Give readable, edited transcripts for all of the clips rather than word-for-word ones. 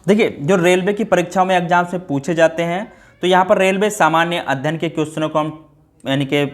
देखिए, जो रेलवे की परीक्षाओं में एग्जाम्स में पूछे जाते हैं, तो यहाँ पर रेलवे सामान्य अध्ययन के क्वेश्चनों को हम यानी कि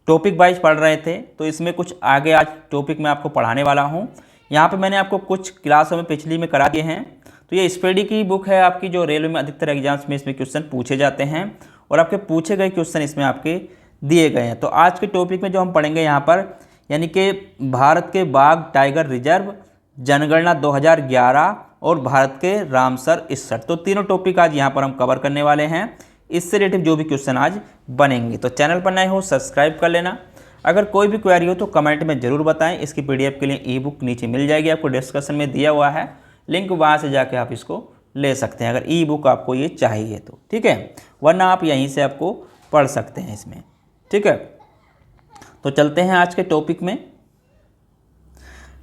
टॉपिक वाइज पढ़ रहे थे, तो इसमें कुछ आगे आज टॉपिक मैं आपको पढ़ाने वाला हूँ। यहाँ पे मैंने आपको कुछ क्लासों में पिछली में करा दिए हैं। तो ये स्टडी की बुक है आपकी, जो रेलवे में अधिकतर एग्जाम्स में इसमें क्वेश्चन पूछे जाते हैं और आपके पूछे गए क्वेश्चन इसमें आपके दिए गए हैं। तो आज के टॉपिक में जो हम पढ़ेंगे यहाँ पर, यानी कि भारत के बाघ टाइगर रिजर्व, जनगणना 2011 और भारत के रामसर 61। तो तीनों टॉपिक आज यहाँ पर हम कवर करने वाले हैं। इससे रिलेटेड जो भी क्वेश्चन आज बनेंगे, तो चैनल पर नए हो सब्सक्राइब कर लेना। अगर कोई भी क्वेरी हो तो कमेंट में ज़रूर बताएं। इसकी पीडीएफ के लिए ई बुक नीचे मिल जाएगी, आपको डिस्क्रिप्शन में दिया हुआ है लिंक, वहाँ से जाके आप इसको ले सकते हैं अगर ई बुक आपको ये चाहिए तो, ठीक है। वरना आप यहीं से आपको पढ़ सकते हैं इसमें, ठीक है। तो चलते हैं आज के टॉपिक में।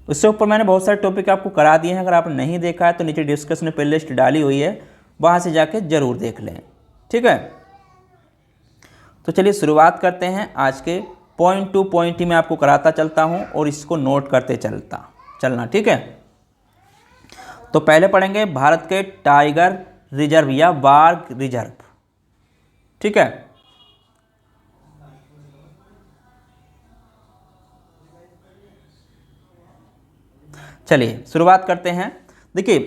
उससे ऊपर मैंने बहुत सारे टॉपिक आपको करा दिए हैं, अगर आपने नहीं देखा है तो नीचे डिस्क्रिप्शन में प्लेलिस्ट डाली हुई है, वहाँ से जाके ज़रूर देख लें, ठीक है। तो चलिए शुरुआत करते हैं। आज के पॉइंट टू पॉइंट ही मैं आपको कराता चलता हूँ और इसको नोट करते चलना, ठीक है। तो पहले पढ़ेंगे भारत के टाइगर रिजर्व या बाघ रिजर्व, ठीक है। चलिए शुरुआत करते हैं। देखिए,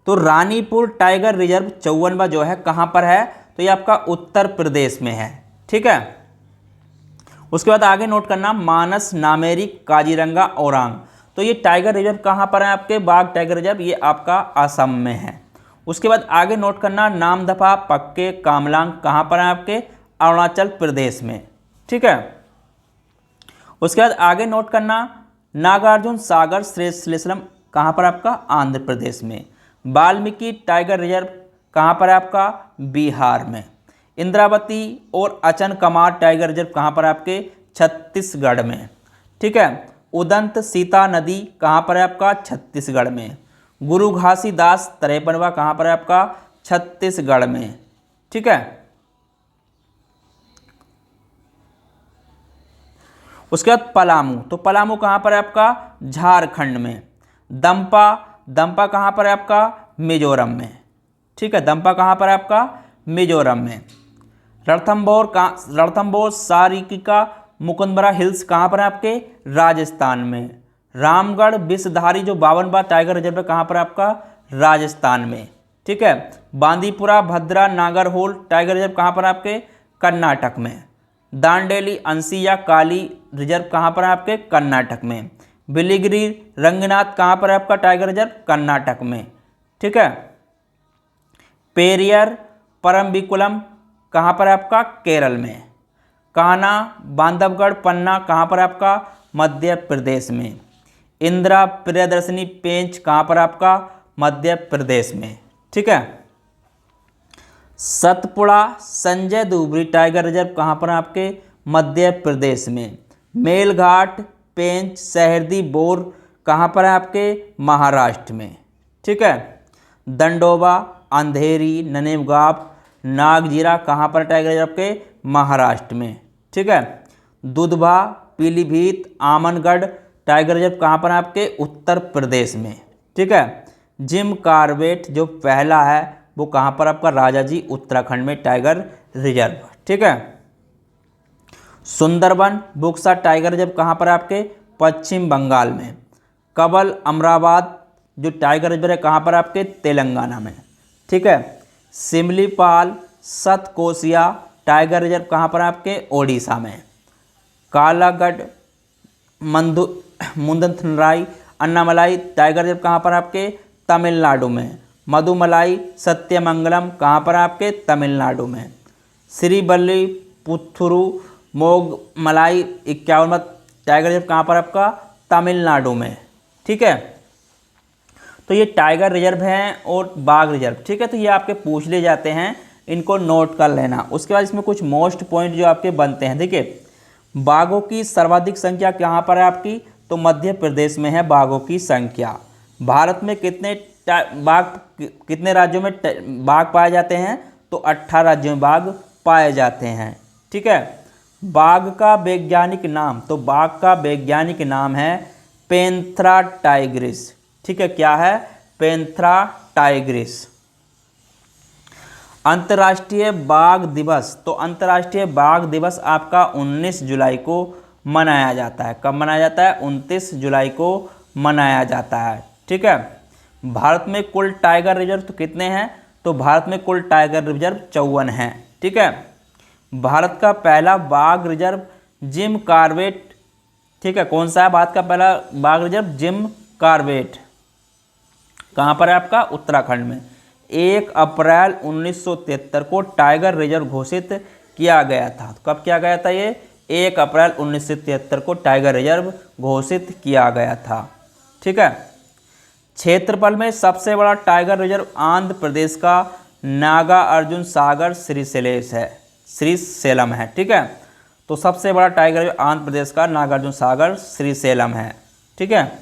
तो रानीपुर टाइगर रिजर्व 54वां जो है कहाँ पर है, तो ये आपका उत्तर प्रदेश में है, ठीक है। उसके बाद आगे नोट करना, मानस, नामेरी, काजीरंगा, औरांग। तो ये टाइगर रिजर्व कहाँ पर है आपके, बाघ टाइगर रिजर्व, ये आपका असम में है। उसके बाद आगे नोट करना, नामदफा, पक्के, कामलांग कहाँ पर है आपके, अरुणाचल प्रदेश में, ठीक है। उसके बाद आगे नोट करना, नागार्जुन सागर श्रीशैलम कहाँ पर आपका, आंध्र प्रदेश में। वाल्मीकि टाइगर रिजर्व कहाँ पर है आपका, बिहार में। इंद्रावती और अचन कमार टाइगर रिजर्व कहाँ पर आपके, छत्तीसगढ़ में, ठीक है। उदंत सीता नदी कहाँ पर है आपका, छत्तीसगढ़ में। गुरु घासीदास 53वां कहाँ पर है आपका, छत्तीसगढ़ में, ठीक है। उसके बाद पलामू, तो पलामू कहाँ पर है आपका, झारखंड में। दंपा कहाँ पर है आपका, मिजोरम में, ठीक है। दंपा कहाँ पर है आपका, मिजोरम में। रणथंबोर सारिकिका मुकुंदरा हिल्स कहाँ पर है आपके, राजस्थान में। रामगढ़ विषधारी जो 52वां टाइगर रिजर्व है कहाँ पर है आपका, राजस्थान में, ठीक है। बांदीपुरा भद्रा नागरहोल टाइगर रिजर्व कहाँ पर है आपके, कर्नाटक में। दांडेली अंसिया काली रिजर्व कहाँ पर है आपके, कर्नाटक में। बिलीगिरी रंगनाथ कहाँ पर है आपका टाइगर रिजर्व, कर्नाटक में, ठीक है। पेरियर परम्बिकुलम कहाँ पर है आपका, केरल में। कान्हा बांधवगढ़ पन्ना कहाँ पर है आपका, मध्य प्रदेश में। इंदिरा प्रियदर्शनी पेंच कहाँ पर आपका, मध्य प्रदेश में, ठीक है। सतपुड़ा संजय दुबरी टाइगर रिजर्व कहाँ पर है आपके, मध्य प्रदेश में। मेलघाट पेंच सहरदी बोर कहाँ पर है आपके, महाराष्ट्र में, ठीक है। दंडोबा अंधेरी ननेवगाप नागजीरा कहाँ पर टाइगर रिजर्व के, महाराष्ट्र में, ठीक है। दुधवा पीलीभीत आमनगढ़ टाइगर रिजर्व कहाँ पर है आपके, उत्तर प्रदेश में, ठीक है। जिम कार्बेट जो पहला है वो कहाँ पर आपका, राजाजी उत्तराखंड में टाइगर रिजर्व, ठीक है। सुंदरबन बुक्सा टाइगर रिजर्व कहाँ पर है आपके, पश्चिम बंगाल में। कबल अमराबाद जो टाइगर रिजर्व है कहाँ पर आपके, तेलंगाना में, ठीक है। सिमलीपाल सतकोसिया टाइगर रिजर्व कहाँ पर आपके, ओडिशा में। कालागढ़ मुंदथनराई अन्नामलाई टाइगर रिजर्व कहाँ पर आपके, तमिलनाडु में। मधुमलाई सत्यमंगलम कहाँ पर आपके, तमिलनाडु में। श्रीवल्ली पुथुरु मोगमलाई 51वां टाइगर रिजर्व कहाँ पर आपका, तमिलनाडु में, ठीक है। तो ये टाइगर रिजर्व हैं और बाघ रिजर्व, ठीक है। तो ये आपके पूछ ले जाते हैं, इनको नोट कर लेना। उसके बाद इसमें कुछ मोस्ट पॉइंट जो आपके बनते हैं। देखिए, बाघों की सर्वाधिक संख्या कहाँ पर है आपकी, तो मध्य प्रदेश में है बाघों की संख्या। भारत में कितने राज्यों में बाघ पाए जाते हैं, तो 18 राज्यों में बाघ पाए जाते हैं, ठीक है। बाघ का वैज्ञानिक नाम, तो बाघ का वैज्ञानिक नाम है पैंथेरा टाइग्रिस, ठीक है। क्या है, पैंथेरा टाइग्रिस। अंतर्राष्ट्रीय बाघ दिवस, तो अंतर्राष्ट्रीय बाघ दिवस आपका 19 जुलाई को मनाया जाता है। कब मनाया जाता है? 29 जुलाई को मनाया जाता है। ठीक है। भारत में कुल टाइगर रिजर्व तो कितने हैं? तो भारत में कुल टाइगर रिजर्व 54 हैं। ठीक है। भारत का पहला बाघ रिजर्व जिम कॉर्बेट, ठीक है, कौन सा है भारत का पहला बाघ रिजर्व? Jim Corbett. कहाँ पर है आपका? उत्तराखंड में। 1 अप्रैल 1973 को टाइगर रिजर्व घोषित किया गया था। तो कब किया गया था ये? 1 अप्रैल 1973 को टाइगर रिजर्व घोषित किया गया था। ठीक है। क्षेत्रफल में सबसे बड़ा टाइगर रिजर्व आंध्र प्रदेश का नागा अर्जुन सागर श्रीशैलम है। ठीक है। तो सबसे बड़ा टाइगर रिजर्व आंध्र प्रदेश का नागार्जुन सागर श्रीशैलम है। ठीक है।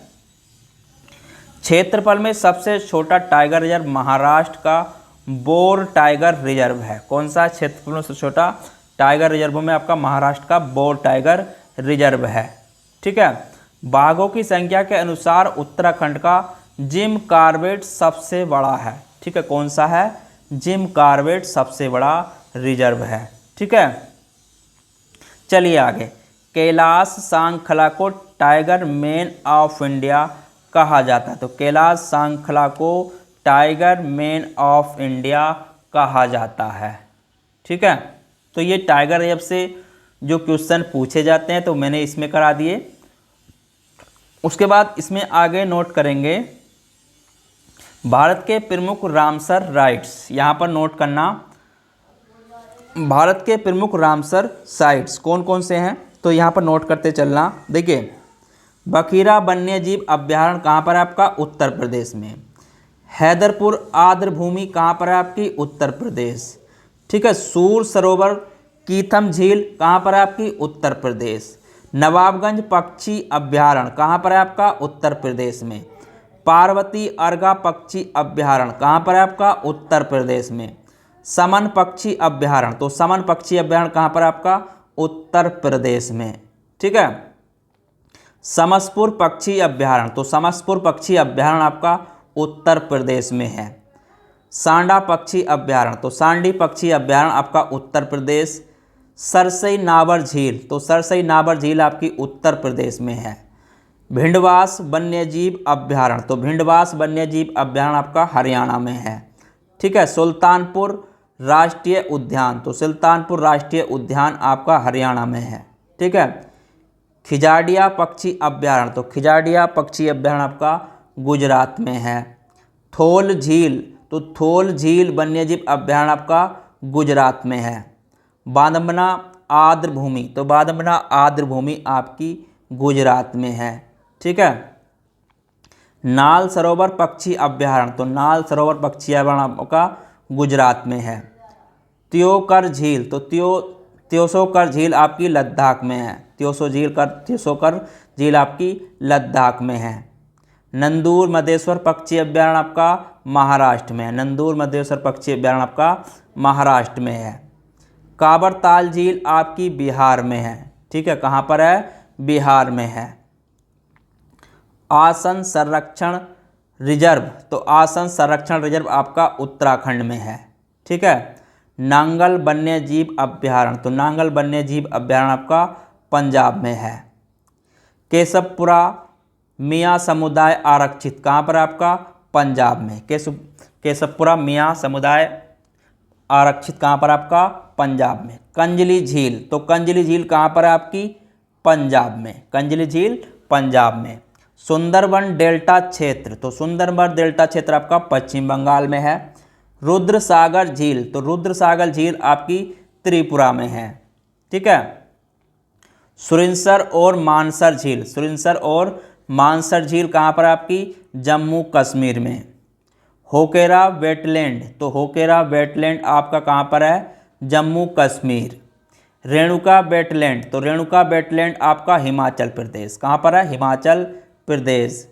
क्षेत्रफल में सबसे छोटा टाइगर रिजर्व महाराष्ट्र का बोर टाइगर रिजर्व है। कौन सा क्षेत्रफल में सबसे छोटा टाइगर रिजर्व में? आपका महाराष्ट्र का बोर टाइगर रिजर्व है। ठीक है। बाघों की संख्या के अनुसार उत्तराखंड का जिम कॉर्बेट सबसे बड़ा है। ठीक है। कौन सा है? जिम कॉर्बेट सबसे बड़ा रिजर्व है। ठीक है। चलिए आगे। कैलाश सांखला को टाइगर मैन ऑफ इंडिया कहा जाता है। तो कैलाश सांखला को टाइगर मैन ऑफ इंडिया कहा जाता है। ठीक है। तो ये टाइगर रिजर्व से जो क्वेश्चन पूछे जाते हैं तो मैंने इसमें करा दिए। उसके बाद इसमें आगे नोट करेंगे भारत के प्रमुख रामसर राइट्स। यहाँ पर नोट करना, भारत के प्रमुख रामसर साइट्स कौन कौन से हैं? तो यहाँ पर नोट करते चलना। देखिए, बखीरा वन्यजीव अभ्यारण्य कहाँ पर है आपका? उत्तर प्रदेश में। हैदरपुर आर्द्रभूमि कहाँ पर है आपकी? उत्तर प्रदेश। ठीक है। सूर सरोवर कीथम झील कहाँ पर है आपकी? उत्तर प्रदेश। नवाबगंज पक्षी अभ्यारण्य कहाँ पर है आपका? उत्तर प्रदेश में। पार्वती अर्गा पक्षी अभ्यारण्य कहाँ पर है आपका? उत्तर प्रदेश में। समन पक्षी अभ्यारण्य, तो समन पक्षी अभ्यारण्य कहाँ पर है आपका? उत्तर प्रदेश में। ठीक है। समसपुर पक्षी अभ्यारण्य, तो समसपुर पक्षी अभ्यारण्य आपका उत्तर प्रदेश में है। सांडा पक्षी अभ्यारण्य, तो सांडी पक्षी अभ्यारण्य आपका उत्तर प्रदेश। सरसई नाबर झील, तो सरसई नाबर झील आपकी उत्तर प्रदेश में है। भिंडवास वन्यजीव अभ्यारण्य, तो भिंडवास वन्यजीव अभ्यारण्य आपका हरियाणा में है। ठीक है। सुल्तानपुर राष्ट्रीय उद्यान, तो सुल्तानपुर राष्ट्रीय उद्यान आपका हरियाणा में है। ठीक है। खिजाडिया पक्षी अभ्यारण्य, तो खिजाडिया पक्षी अभ्यारण्य आपका गुजरात में है। थोल झील, तो थोल झील वन्यजीव अभ्यारण्य आपका गुजरात में है। बांदमना आर्द्रभूमि, तो बांदमना आर्द्रभूमि आपकी गुजरात में है। ठीक है। नाल सरोवर पक्षी अभ्यारण्य, तो नाल सरोवर पक्षी अभ्यारण्य आपका गुजरात में है। त्योकर झील, तो त्योसोकर झील आपकी लद्दाख में है। त्योसोकर झील आपकी लद्दाख में है। नंदूर मधेश्वर पक्षी अभ्यारण्य आपका महाराष्ट्र में है। नंदूर मधेश्वर पक्षी अभ्यारण्य आपका महाराष्ट्र में है। काबरताल झील आपकी बिहार में है। ठीक है। कहाँ पर है? बिहार में है। आसन संरक्षण रिजर्व, तो आसन संरक्षण रिजर्व आपका उत्तराखंड में है। ठीक है। नांगल वन्यजीव अभ्यारण्य, तो नांगल वन्यजीव अभ्यारण्य आपका पंजाब में है। केशवपुरा मियाँ समुदाय आरक्षित कहाँ पर आपका? पंजाब में। केशवपुरा मियाँ समुदाय आरक्षित कहाँ पर आपका? पंजाब में। कंजली झील, तो कंजली झील कहाँ पर है आपकी? पंजाब में। कंजली झील पंजाब में। सुंदरबन डेल्टा क्षेत्र, तो सुंदरबन डेल्टा क्षेत्र आपका पश्चिम बंगाल में है। रुद्रसागर झील, तो रुद्रसागर झील आपकी त्रिपुरा में है। ठीक है। सुरिनसर और मानसर झील, सुरिनसर और मानसर झील कहाँ पर आपकी? जम्मू कश्मीर में। होकेरा वेटलैंड, तो होकेरा वेटलैंड आपका कहाँ पर है? जम्मू कश्मीर। रेणुका वेटलैंड, तो रेणुका वेटलैंड आपका हिमाचल प्रदेश। कहाँ पर है? हिमाचल प्रदेश।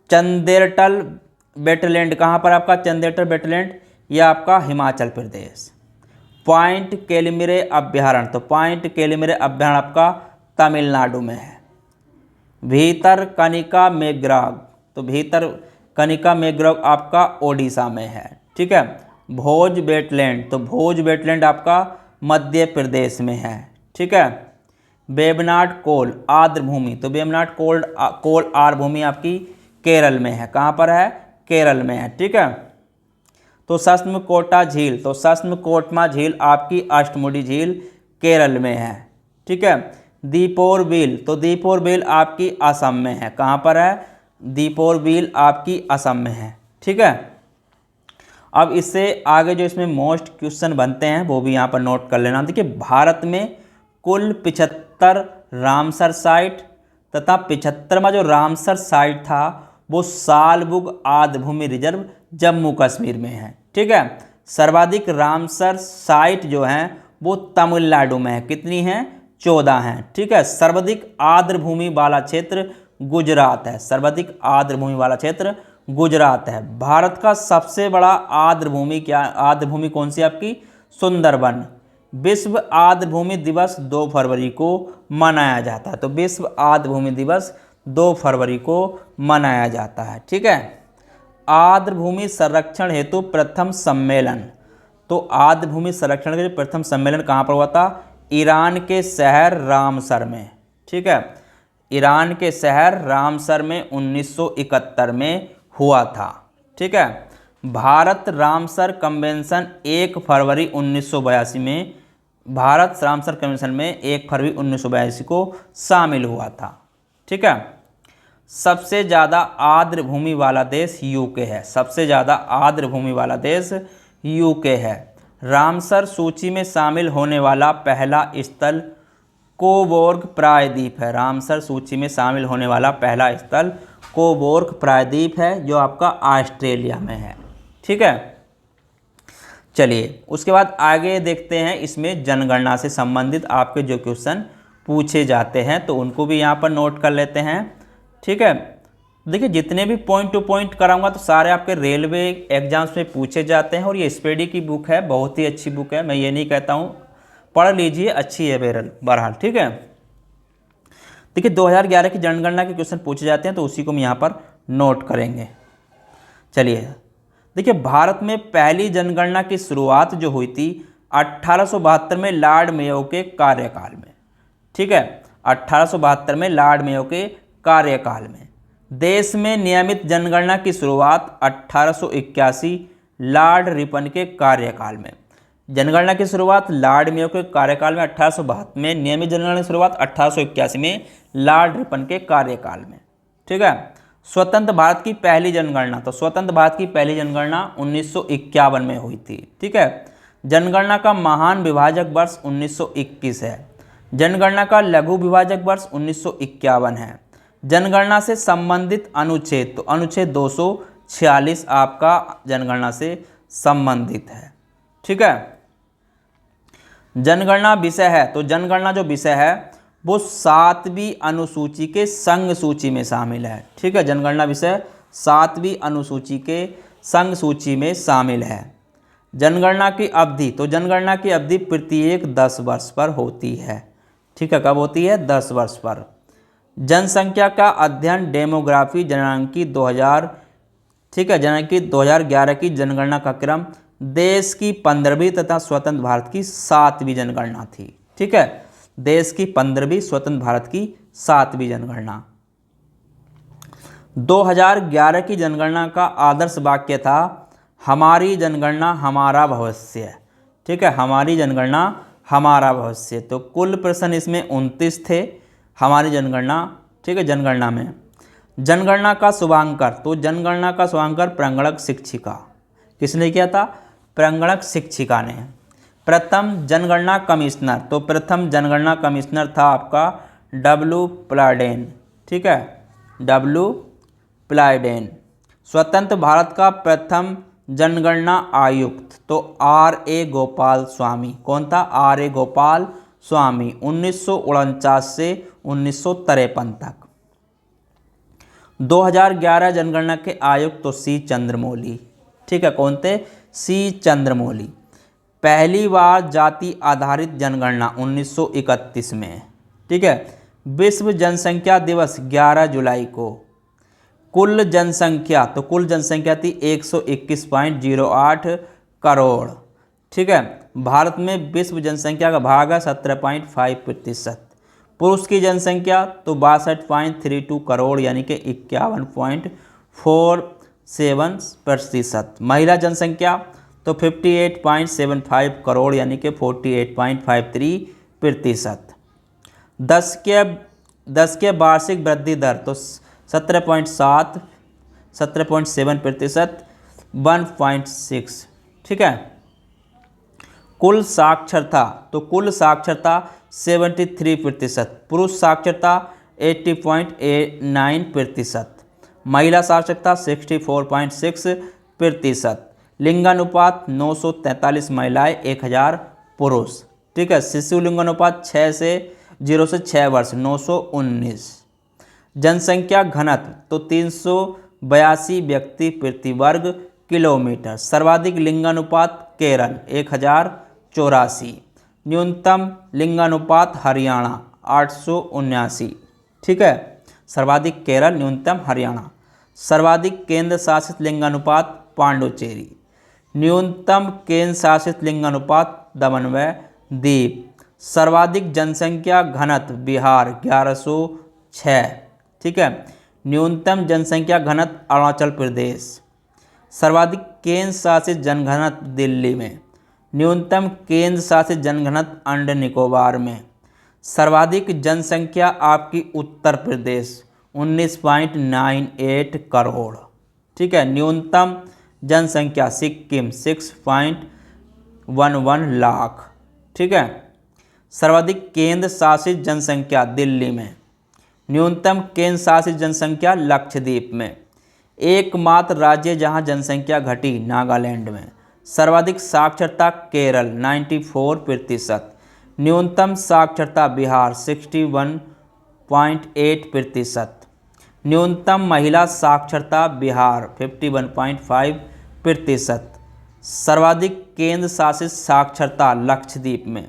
चंदेरटल वेटलैंड कहाँ पर आपका? चंदेरटल वेटलैंड यह आपका हिमाचल प्रदेश। पॉइंट कैलमिरे अभ्यारण्य, तो पॉइंट कैलमिरे अभ्यारण्य आपका तमिलनाडु में है। भीतर कनिका मेघराग, तो भीतर कनिका मैग्रोव आपका ओडिशा में है। ठीक है। भोज वेटलैंड, तो भोज वेटलैंड आपका मध्य प्रदेश में है। ठीक है। वेबनाड कोल आर्द्र भूमि, तो वेबनाड कोल आर्द्र भूमि आपकी केरल में है। कहाँ पर है? केरल में है। ठीक है। तो सस्मकोटा झील, तो सस्मकोटमा झील आपकी अष्टमुडी झील केरल में है। ठीक है। दीपोर बिल, तो दीपोर बिल आपकी असम में है। कहाँ पर है? दीपोर बिल आपकी असम में है। ठीक है। अब इससे आगे जो इसमें मोस्ट क्वेश्चन बनते हैं वो भी यहाँ पर नोट कर लेना। देखिए, भारत में कुल 75 रामसर साइट तथा 75वां जो रामसर साइट था वो सालबुग आर्द्र भूमि रिजर्व जम्मू कश्मीर में है। ठीक है। सर्वाधिक रामसर साइट जो हैं वो तमिलनाडु में है। कितनी हैं? 14 हैं। ठीक है। सर्वाधिक आर्द्र भूमि वाला क्षेत्र गुजरात है। सर्वाधिक आर्द्र भूमि वाला क्षेत्र गुजरात है। भारत का सबसे बड़ा आर्द्र भूमि क्या? आर्द्र भूमि कौन सी आपकी? सुंदरबन। विश्व आर्द्र भूमि दिवस 2 फरवरी को मनाया जाता है। तो विश्व आर्द्र भूमि दिवस 2 फरवरी को मनाया जाता है। ठीक है। आर्द्र भूमि संरक्षण हेतु प्रथम सम्मेलन, तो आर्द्र भूमि संरक्षण के लिए प्रथम सम्मेलन कहाँ पर हुआ था? ईरान के शहर रामसर में। ठीक है। ईरान के शहर रामसर में 1971 में हुआ था। ठीक है। भारत रामसर कन्वेंशन 1 फरवरी 1982 में, भारत रामसर कन्वेंशन में 1 फरवरी 1982 को शामिल हुआ था। ठीक है। सबसे ज़्यादा आर्द्र भूमि वाला देश यूके है। सबसे ज़्यादा आर्द्र भूमि वाला देश यूके है। रामसर सूची में शामिल होने वाला पहला स्थल कोबोर्ग प्रायद्वीप है। रामसर सूची में शामिल होने वाला पहला स्थल कोबोर्ग प्रायद्वीप है जो आपका ऑस्ट्रेलिया में है। ठीक है। चलिए, उसके बाद आगे देखते हैं इसमें जनगणना से संबंधित आपके जो क्वेश्चन पूछे जाते हैं तो उनको भी यहाँ पर नोट कर लेते हैं। ठीक है। देखिए, जितने भी पॉइंट टू पॉइंट कराऊंगा तो सारे आपके रेलवे एग्जाम्स में पूछे जाते हैं और ये स्पीडी की बुक है, बहुत ही अच्छी बुक है। मैं ये नहीं कहता हूँ, पढ़ लीजिए, अच्छी है बहरहाल। ठीक है। देखिए, 2011 की जनगणना के क्वेश्चन पूछे जाते हैं तो उसी को हम यहाँ पर नोट करेंगे। चलिए, देखिए, भारत में पहली जनगणना की शुरुआत जो हुई थी 1872 में लॉर्ड मेयो के कार्यकाल में। ठीक है। 1872 में लॉर्ड मेयो के कार्यकाल में। देश में नियमित जनगणना की शुरुआत 1881 लॉर्ड रिपन के कार्यकाल में। जनगणना की शुरुआत लॉर्ड मेयो के कार्यकाल में 1872 में, नियमित जनगणना की शुरुआत 1881 में लॉर्ड रिपन के कार्यकाल में। ठीक है। स्वतंत्र भारत की पहली जनगणना, तो स्वतंत्र भारत की पहली जनगणना 1951 में हुई थी। ठीक है। जनगणना का महान विभाजक वर्ष 1921 है। जनगणना का लघु विभाजक वर्ष 1951 है। जनगणना से संबंधित अनुच्छेद, तो अनुच्छेद 246 आपका जनगणना से संबंधित है। ठीक है। जनगणना विषय है, तो जनगणना जो विषय है वो 7वीं अनुसूची के संघ सूची में शामिल है। ठीक है। जनगणना विषय 7वीं अनुसूची के संघ सूची में शामिल है। जनगणना की अवधि, तो जनगणना की अवधि प्रत्येक 10 वर्ष पर होती है। ठीक है। कब होती है? 10 वर्ष पर। जनसंख्या का अध्ययन डेमोग्राफी जनगणना 2000, ठीक है, जनगणना 2011 की जनगणना का क्रम देश की 15वीं तथा स्वतंत्र भारत की 7वीं जनगणना थी। ठीक है। देश की 15वीं, स्वतंत्र भारत की 7वीं जनगणना। 2011 की जनगणना का आदर्श वाक्य था हमारी जनगणना हमारा भविष्य। ठीक है। हमारी जनगणना हमारा भविष्य। तो कुल प्रश्न इसमें 29 थे हमारी जनगणना। ठीक है। जनगणना में जनगणना का शुभांकर, तो जनगणना का शुभांकर प्रांगणक शिक्षिका, किसने किया था? प्रांगणक शिक्षिका ने। प्रथम जनगणना कमिश्नर, तो प्रथम जनगणना कमिश्नर था आपका W प्लाडेन। ठीक है। W प्लाडेन। स्वतंत्र भारत का प्रथम जनगणना आयुक्त, तो R.A. गोपाल स्वामी। कौन था? R.A. गोपाल स्वामी। 1949 से 1953 तक। 2011 जनगणना के आयुक्त तो C. चंद्रमौली। ठीक है। कौन थे? C. चंद्रमौली। पहली बार जाति आधारित जनगणना 1931 में। ठीक है। विश्व जनसंख्या दिवस 11 जुलाई को। कुल जनसंख्या, तो कुल जनसंख्या थी 121.08 करोड़। ठीक है। भारत में विश्व जनसंख्या का भाग है 17.5%। पुरुष की जनसंख्या तो 62.32 करोड़ यानी कि 51.47%। महिला जनसंख्या तो 58.75 करोड़ यानी कि 48.53%। 10 के वार्षिक वृद्धि दर तो 17.7% 1.6। ठीक है। कुल साक्षरता, तो कुल साक्षरता 73%। पुरुष साक्षरता 80.9%। महिला साक्षरता 64.6%। लिंगानुपात 943 महिलाएं 1000 पुरुष। ठीक है। शिशु लिंगानुपात 0 से 6 वर्ष 919। जनसंख्या घनत्व तो 382 व्यक्ति प्रति वर्ग किलोमीटर। सर्वाधिक लिंगानुपात केरल 1084। न्यूनतम लिंगानुपात हरियाणा 879। ठीक है। सर्वाधिक केरल, न्यूनतम हरियाणा। सर्वाधिक केंद्र शासित लिंगानुपात पांडुचेरी। न्यूनतम केंद्र शासित लिंगानुपात दमन व दीव। सर्वाधिक जनसंख्या घनत्व बिहार 1106। ठीक है। न्यूनतम जनसंख्या घनत्व अरुणाचल प्रदेश। सर्वाधिक केंद्र शासित जनघनत्व दिल्ली में। न्यूनतम केंद्र शासित जनघनत्व अंडमान निकोबार में। सर्वाधिक जनसंख्या आपकी उत्तर प्रदेश 19.98 करोड़। ठीक है। न्यूनतम जनसंख्या सिक्किम 6.11 लाख। ठीक है। सर्वाधिक केंद्र शासित जनसंख्या दिल्ली में। न्यूनतम केंद्र शासित जनसंख्या लक्षद्वीप में। एकमात्र राज्य जहां जनसंख्या घटी नागालैंड में। सर्वाधिक साक्षरता केरल 94%। न्यूनतम साक्षरता बिहार 61.8%। न्यूनतम महिला साक्षरता बिहार 51.5%। सर्वाधिक केंद्र शासित साक्षरता लक्षद्वीप में।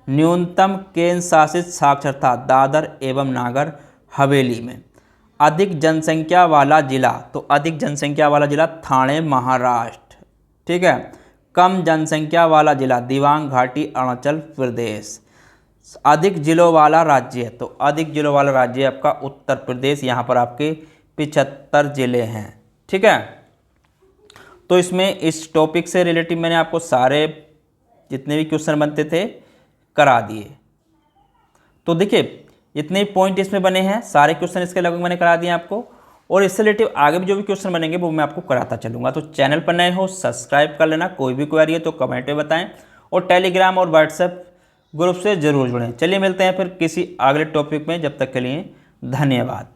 न्यूनतम केंद्र शासित साक्षरता दादर एवं नागर हवेली में। अधिक जनसंख्या वाला जिला, तो अधिक जनसंख्या वाला जिला ठाणे महाराष्ट्र। ठीक है। कम जनसंख्या वाला जिला दिबांग घाटी अरुणाचल प्रदेश। अधिक जिलों वाला राज्य, तो अधिक जिलों वाला राज्य आपका उत्तर प्रदेश। यहाँ पर आपके 75 जिले हैं। ठीक है। तो इसमें इस टॉपिक से रिलेटिव मैंने आपको सारे जितने भी क्वेश्चन बनते थे करा दिए। तो देखिए इतने पॉइंट इसमें बने हैं, सारे क्वेश्चन इसके लगभग मैंने करा दिए आपको। और इससे रिलेटिव आगे भी जो भी क्वेश्चन बनेंगे वो मैं आपको कराता चलूँगा। तो चैनल पर नए हो सब्सक्राइब कर लेना। कोई भी क्वेरी है तो कमेंट में बताएं और टेलीग्राम और व्हाट्सएप ग्रुप से ज़रूर जुड़ें। चलिए मिलते हैं फिर किसी अगले टॉपिक में। जब तक के लिए धन्यवाद।